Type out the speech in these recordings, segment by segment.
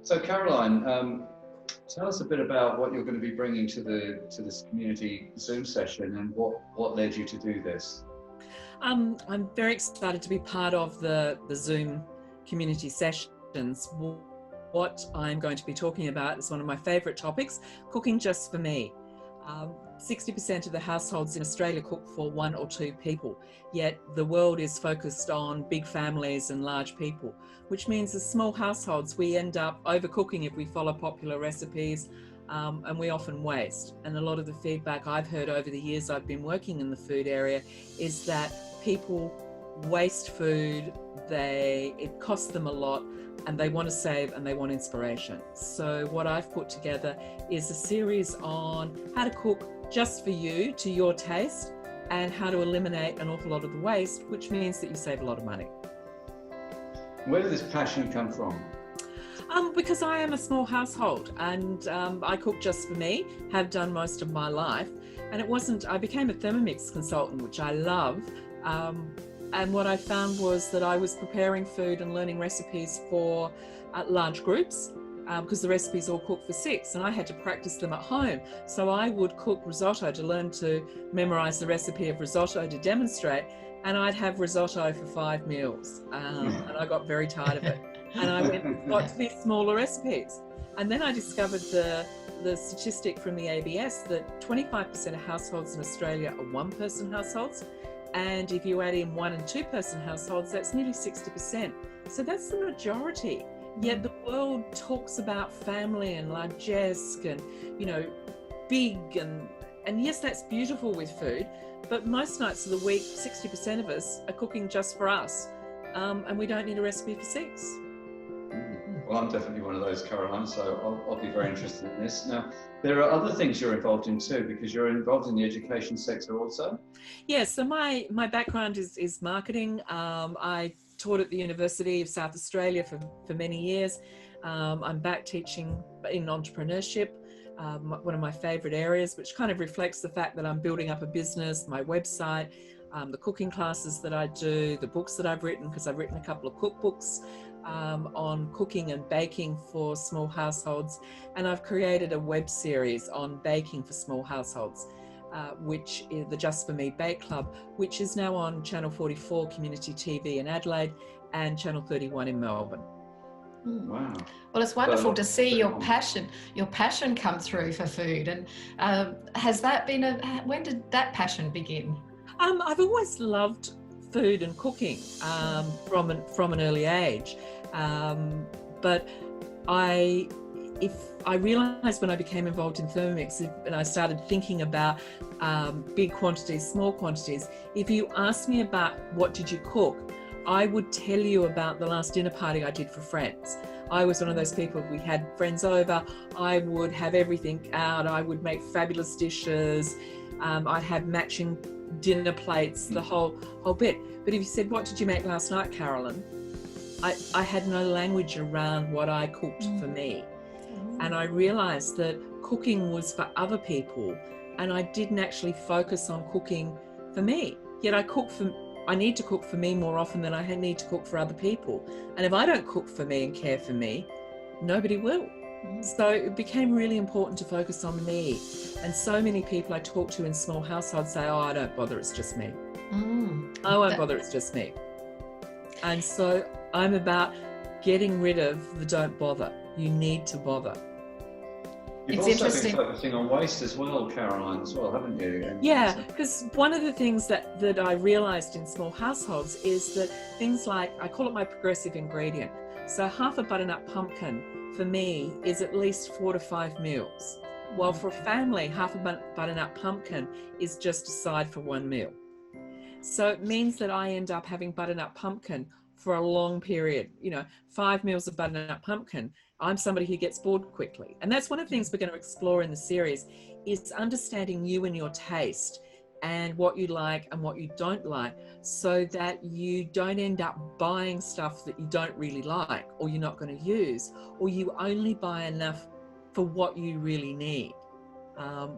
So Caroline, tell us a bit about what you're going to be bringing to this community Zoom session and what led you to do this. I'm very excited to be part of the Zoom community sessions. What I'm going to be talking about is one of my favourite topics, cooking just for me. 60% of the households in Australia cook for 1 or 2 people, yet the world is focused on big families and large people, which means as small households we end up overcooking if we follow popular recipes, and we often waste. And a lot of the feedback I've heard over the years I've been working in the food area is that people waste food, it costs them a lot, and they want to save and they want inspiration. So what I've put together is a series on how to cook just for you, to your taste, and how to eliminate an awful lot of the waste, which means that you save a lot of money. Where did this passion come from? Because I am a small household and I cook just for me, have done most of my life. And I became a Thermomix consultant, which I love. And what I found was that I was preparing food and learning recipes for large groups because the recipes all cook for 6 and I had to practice them at home. So I would cook risotto to learn to memorize the recipe of risotto to demonstrate, and I'd have risotto for 5 meals and I got very tired of it. And I got to these smaller recipes. And then I discovered the statistic from the ABS that 25% of households in Australia are one-person households. And if you add in 1 and 2 person households, that's nearly 60%. So that's the majority. Yet the world talks about family and largesse and, big and yes, that's beautiful with food, but most nights of the week, 60% of us are cooking just for us. And we don't need a recipe for 6. Well, I'm definitely one of those, Caroline, so I'll be very interested in this. Now, there are other things you're involved in too, because you're involved in the education sector also. Yeah, so my background is marketing. I taught at the University of South Australia for many years. I'm back teaching in entrepreneurship, one of my favourite areas, which kind of reflects the fact that I'm building up a business, my website, the cooking classes that I do, the books that I've written, because I've written a couple of cookbooks on cooking and baking for small households, and I've created a web series on baking for small households, which is the Just For Me Bake Club, which is now on Channel 44 Community TV in Adelaide and Channel 31 in Melbourne. Wow. Well, it's wonderful to see your passion come through for food. And when did that passion begin? I've always loved food and cooking from an early age, but I realised when I became involved in Thermomix and I started thinking about big quantities, small quantities, if you asked me about what did you cook, I would tell you about the last dinner party I did for friends. I was one of those people, we had friends over, I would have everything out, I would make fabulous dishes, I'd have matching dinner plates, the whole bit. But if you said, what did you make last night, Carolyn? I had no language around what I cooked for me. And I realized that cooking was for other people and I didn't actually focus on cooking for me. Yet I need to cook for me more often than I need to cook for other people. And if I don't cook for me and care for me, nobody will. So it became really important to focus on me. And so many people I talk to in small households say, oh, I don't bother, it's just me. I won't bother, it's just me. And so I'm about getting rid of the don't bother. You need to bother. You've also been focusing on waste as well, Caroline, as well, haven't you? Yeah, because one of the things that I realised in small households is that things like, I call it my progressive ingredient. So half a butternut pumpkin for me is at least 4 to 5 meals. While for a family, half a butternut pumpkin is just a side for 1 meal. So it means that I end up having butternut pumpkin for a long period, 5 meals of butternut pumpkin. I'm somebody who gets bored quickly. And that's one of the things we're going to explore in the series is understanding you and your taste and what you like and what you don't like, so that you don't end up buying stuff that you don't really like or you're not going to use, or you only buy enough for what you really need.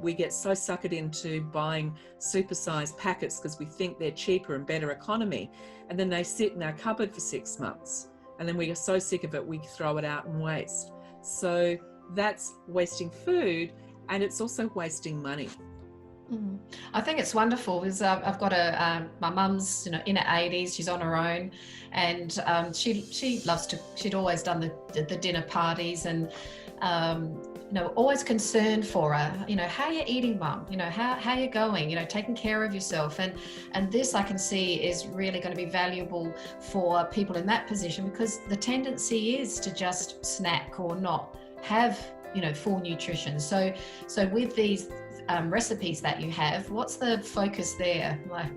We get so suckered into buying supersized packets because we think they're cheaper and better economy, and then they sit in our cupboard for 6 months, and then we are so sick of it we throw it out and waste. So that's wasting food, and it's also wasting money. I think it's wonderful because I've got my mum's, in her 80s, she's on her own, and she loves to, she'd always done the dinner parties, and always concerned for her, how are you eating, mum, how are you going, taking care of yourself, and this I can see is really going to be valuable for people in that position, because the tendency is to just snack or not have full nutrition. So with these recipes that you have, what's the focus there like?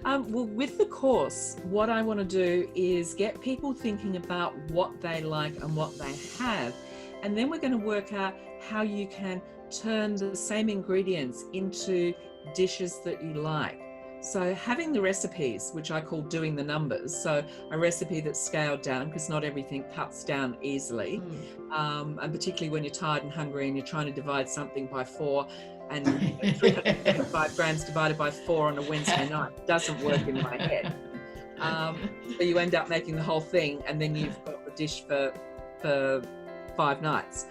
Well, with the course, what I want to do is get people thinking about what they like and what they have, and then we're going to work out how you can turn the same ingredients into dishes that you like. So having the recipes, which I call doing the numbers, so a recipe that's scaled down, because not everything cuts down easily, and particularly when you're tired and hungry and you're trying to divide something by 4, and 375 grams divided by 4 on a Wednesday night doesn't work in my head. So you end up making the whole thing, and then you've got the dish for 5 nights.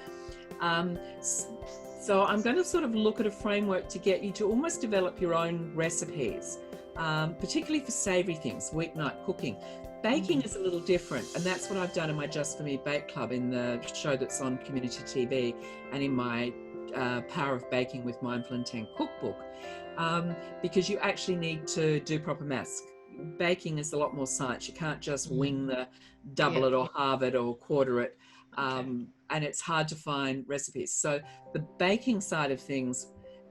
So I'm going to sort of look at a framework to get you to almost develop your own recipes, particularly for savoury things, weeknight cooking. Baking is a little different, and that's what I've done in my Just For Me Bake Club, in the show that's on community TV, and in my Power of Baking with Mindful Intent cookbook, because you actually need to do proper maths. Baking is a lot more science. You can't just wing the double it or halve it or quarter it. And it's hard to find recipes. So the baking side of things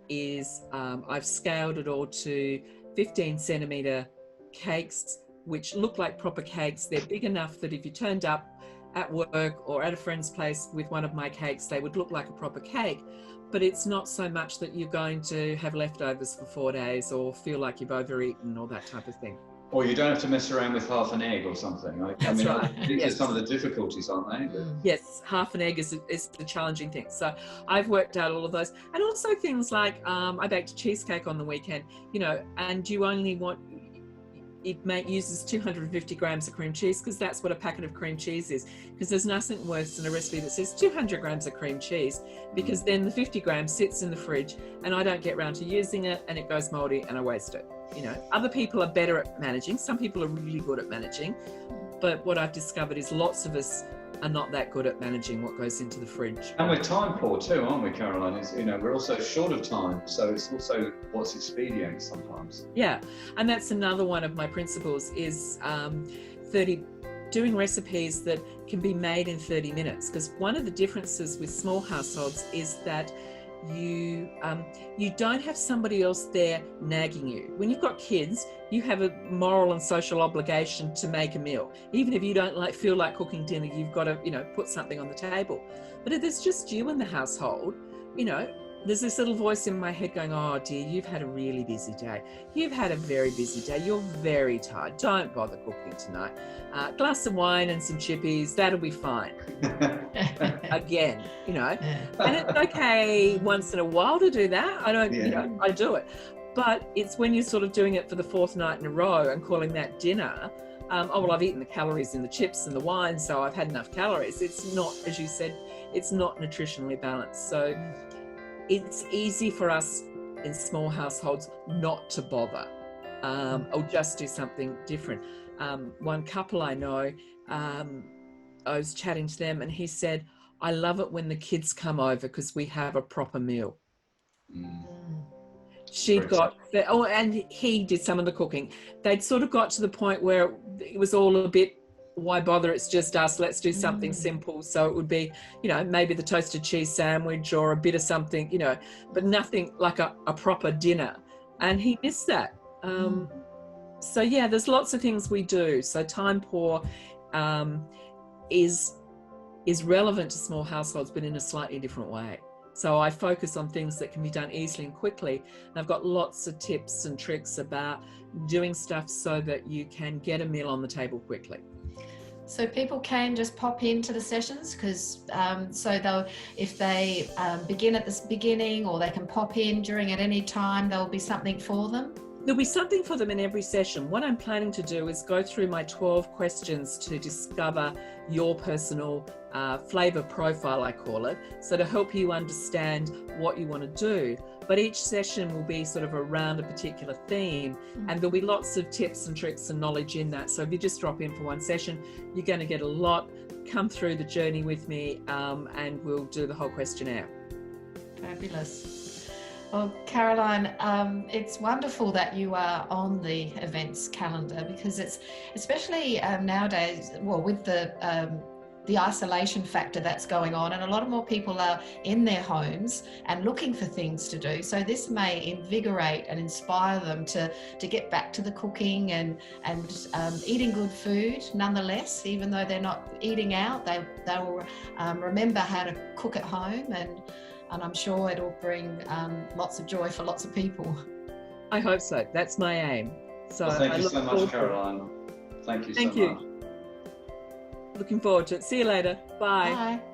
is I've scaled it all to 15 centimetre cakes, which look like proper cakes. They're big enough that if you turned up at work or at a friend's place with one of my cakes, they would look like a proper cake. But it's not so much that you're going to have leftovers for 4 days or feel like you've overeaten or that type of thing. Or you don't have to mess around with half an egg or something. That's right. These are some of the difficulties, aren't they? Yes, half an egg is the challenging thing. So I've worked out all of those. And also things like I baked a cheesecake on the weekend, and you only want, it uses 250 grams of cream cheese, because that's what a packet of cream cheese is. Because there's nothing worse than a recipe that says 200 grams of cream cheese, because then the 50 grams sits in the fridge and I don't get around to using it, and it goes moldy and I waste it. Other people are better at managing. Some people are really good at managing, but what I've discovered is lots of us are not that good at managing what goes into the fridge. And we're time poor too, aren't we, Caroline? We're also short of time, so it's also what's expedient sometimes. Yeah, and that's another one of my principles is doing recipes that can be made in 30 minutes, because one of the differences with small households is that you don't have somebody else there nagging you. When you've got kids, you have a moral and social obligation to make a meal. Even if you don't feel like cooking dinner, you've got to put something on the table. But if it's just you in the household, there's this little voice in my head going, oh dear, you've had a really busy day. You've had a very busy day. You're very tired. Don't bother cooking tonight. Glass of wine and some chippies, that'll be fine. Again, and it's okay once in a while to do that. I do it. But it's when you're sort of doing it for the 4th night in a row and calling that dinner, I've eaten the calories in the chips and the wine, so I've had enough calories. It's not, as you said, it's not nutritionally balanced. So it's easy for us in small households not to bother, or just do something different. One couple I know, I was chatting to them and he said, I love it when the kids come over because we have a proper meal. She'd got, and he did some of the cooking. They'd sort of got to the point where it was all a bit, why bother? It's just us. Let's do something simple. So it would be, maybe the toasted cheese sandwich or a bit of something, but nothing like a proper dinner. And he missed that. So yeah, there's lots of things we do. So time poor is relevant to small households, but in a slightly different way. So I focus on things that can be done easily and quickly. And I've got lots of tips and tricks about doing stuff so that you can get a meal on the table quickly. So people can just pop into the sessions, because if they begin at the beginning, or they can pop in during at any time, there'll be something for them. There'll be something for them in every session. What I'm planning to do is go through my 12 questions to discover your personal flavour profile, I call it, so to help you understand what you want to do. But each session will be sort of around a particular theme, and there'll be lots of tips and tricks and knowledge in that. So if you just drop in for one session, you're going to get a lot. Come through the journey with me, and we'll do the whole questionnaire. Fabulous. Well, Caroline, it's wonderful that you are on the events calendar, because it's especially nowadays, well, with the isolation factor that's going on, and a lot more people are in their homes and looking for things to do. So this may invigorate and inspire them to get back to the cooking and eating good food nonetheless. Even though they're not eating out, they'll remember how to cook at home, and I'm sure it'll bring lots of joy for lots of people. I hope so. That's my aim. So well, thank you so much, Caroline. Thank you so much. Looking forward to it. See you later. Bye. Bye.